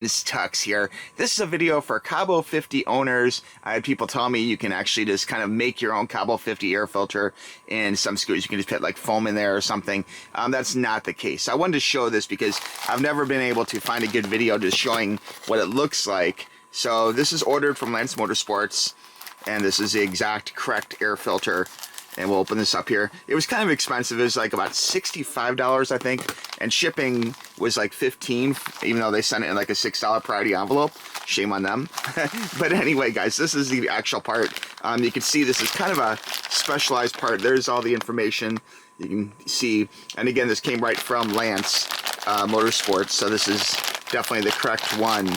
This is TUXX here. This is a video for Cabo 50 owners. I had people tell me you can actually just kind of make your own Cabo 50 air filter in some scooters. You can just put like foam in there or something. That's not the case. I wanted to show this because I've never been able to find a good video just showing what it looks like. So this is ordered from Lance Motorsports, and this is the exact correct air filter. And we'll open this up here. It was kind of expensive. It was like about $65, I think. And shipping was like $15, even though they sent it in like a $6 priority envelope. Shame on them. But anyway, guys, this is the actual part. You can see this is kind of a specialized part. There's all the information you can see. And again, this came right from Lance Motorsports. So this is definitely the correct one.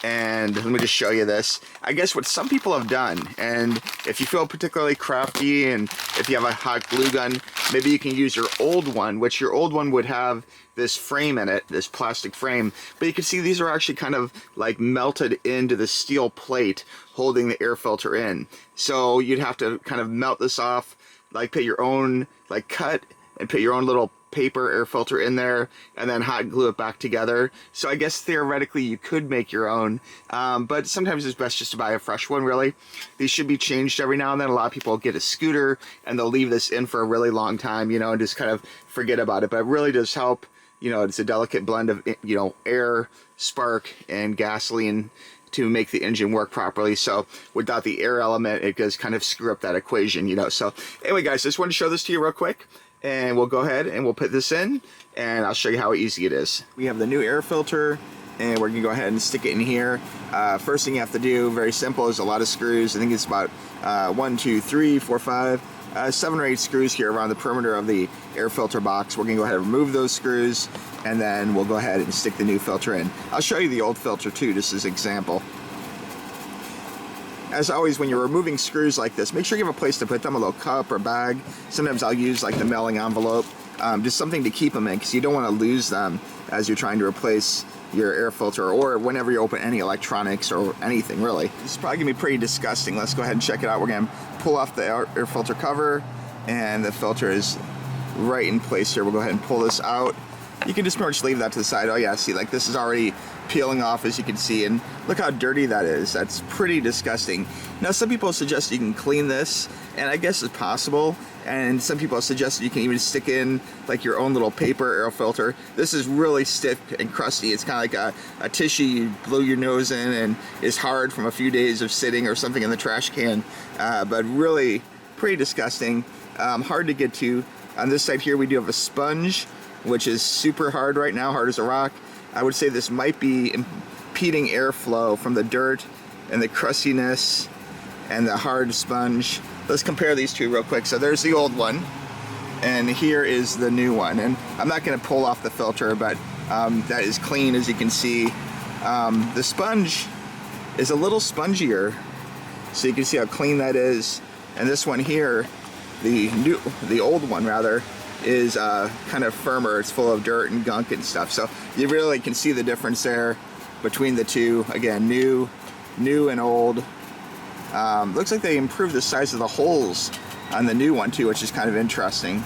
And let me just show you this. I guess what some people have done, and if you feel particularly crafty and if you have a hot glue gun, maybe you can use your old one, which your old one would have this frame in it, this plastic frame. But you can see these are actually kind of like melted into the steel plate holding the air filter in. So you'd have to kind of melt this off, like put your own, like cut and put your own little paper air filter in there and then hot glue it back together. So I guess theoretically you could make your own, but sometimes it's best just to buy a fresh one, really. These should be changed every now and then. A lot of people get a scooter and they'll leave this in for a really long time, you know, and just kind of forget about it. But it really does help. You know, it's a delicate blend of, you know, air, spark, and gasoline to make the engine work properly. So without the air element, it does kind of screw up that equation, you know. So anyway, guys, just wanted to show this to you real quick. And we'll go ahead and we'll put this in, and I'll show you how easy it is. We have the new air filter, and we're gonna go ahead and stick it in here. First thing you have to do, very simple, is a lot of screws. I think it's about 1, 2, 3, 4, 5, 7 or 8 screws here around the perimeter of the air filter box. We're gonna go ahead and remove those screws, and then we'll go ahead and stick the new filter in. I'll show you the old filter too, just as an example. As always, when you're removing screws like this, make sure you have a place to put them, a little cup or bag. Sometimes I'll use like the mailing envelope, just something to keep them in, because you don't want to lose them as you're trying to replace your air filter or whenever you open any electronics or anything, really. This is probably gonna be pretty disgusting. Let's go ahead and check it out. We're gonna pull off the air filter cover, and the filter is right in place here. We'll go ahead and pull this out. You can just pretty much leave that to the side. Oh yeah, see, like this is already peeling off, as you can see, and look how dirty that is. That's pretty disgusting. Now, some people suggest you can clean this, and I guess it's possible. And some people suggest you can even stick in like your own little paper air filter. This is really stiff and crusty. It's kind of like a tissue you blow your nose in and is hard from a few days of sitting or something in the trash can. But really pretty disgusting. Hard to get to. On this side here, we do have a sponge, which is super hard right now, hard as a rock. I would say this might be impeding airflow from the dirt and the crustiness and the hard sponge. Let's compare these two real quick. So there's the old one, and here is the new one. And I'm not gonna pull off the filter, but that is clean, as you can see. The sponge is a little spongier, so you can see how clean that is. And this one here, the old one rather, is kind of firmer. It's full of dirt and gunk and stuff. So you really can see the difference there between the two. Again, new and old. Looks like they improved the size of the holes on the new one too, which is kind of interesting.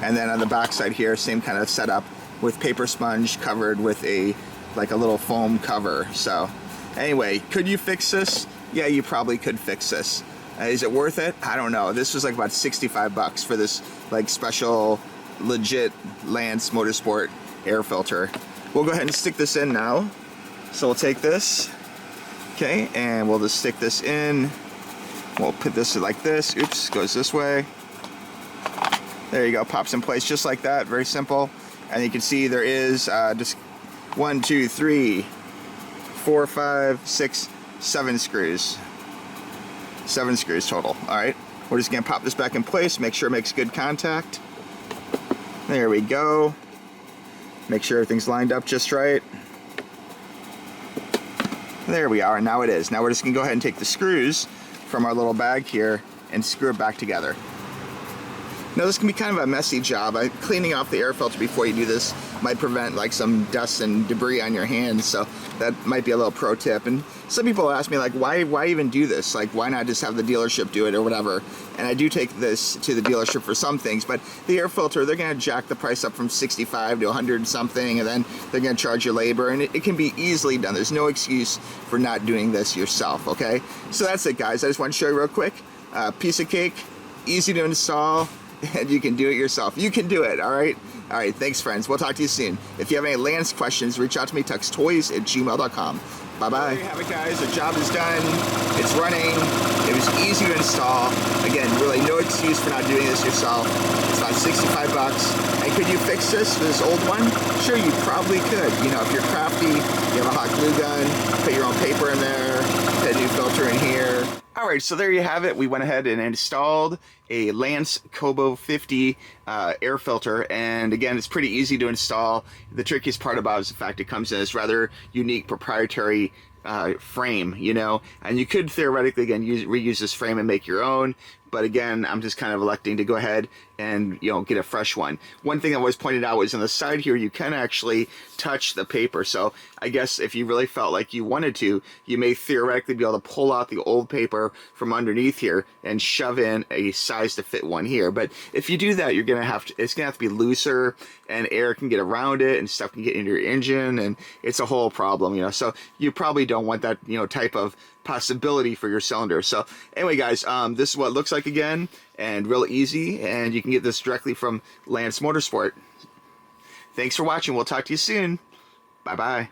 And then on the back side here, same kind of setup with paper sponge covered with a little foam cover. So anyway, could you fix this? Yeah, you probably could fix this. Is it worth it? I don't know. This was like about 65 bucks for this like special, legit Lance Motorsport air filter. We'll go ahead and stick this in now. So we'll take this, okay, and we'll just stick this in. We'll put this like this. Oops, goes this way. There you go, pops in place just like that. Very simple. And you can see there is just 1, 2, 3, 4, 5, 6, 7 screws. 7 screws total. All right, we're just gonna pop this back in place, make sure it makes good contact. There we go. Make sure everything's lined up just right. There we are, and now it is. Now we're just gonna go ahead and take the screws from our little bag here and screw it back together. Now this can be kind of a messy job. Cleaning off the air filter before you do this might prevent like some dust and debris on your hands. So that might be a little pro tip. And some people ask me, like, why even do this? Like, why not just have the dealership do it or whatever? And I do take this to the dealership for some things, but the air filter, they're going to jack the price up from 65 to 100 something, and then they're going to charge you labor, and it can be easily done. There's no excuse for not doing this yourself, okay? So that's it, guys. I just want to show you real quick. Piece of cake, easy to install, and you can do it yourself. You can do it, all right? All right, thanks, friends. We'll talk to you soon. If you have any Lance questions, reach out to me, tuxtoys@gmail.com. Bye-bye. There you have it, guys. The job is done. It's running. It was easy to install. Again, really no excuse for not doing this yourself. It's about 65 bucks. And could you fix this old one? Sure, you probably could. You know, if you're crafty, you have a hot glue gun, put your own paper in there, put a new filter in here. All right, so there you have it. We went ahead and installed a Lance Cabo 50 air filter, and again, it's pretty easy to install. The trickiest part about it is the fact it comes in this rather unique proprietary frame, you know, and you could theoretically again reuse this frame and make your own, but again, I'm just kind of electing to go ahead and, you know, get a fresh one. One thing that was pointed out was on the side here, you can actually touch the paper. So I guess if you really felt like you wanted to, you may theoretically be able to pull out the old paper from underneath here and shove in a size to fit one here. But if you do that, you're gonna have to, it's gonna have to be looser, and air can get around it and stuff can get into your engine, and it's a whole problem, you know. So you probably don't want that, you know, type of possibility for your cylinder. So anyway, guys, this is what it looks like again, and real easy, and you can get this directly from Lance Motorsport. Thanks for watching. We'll talk to you soon. Bye bye.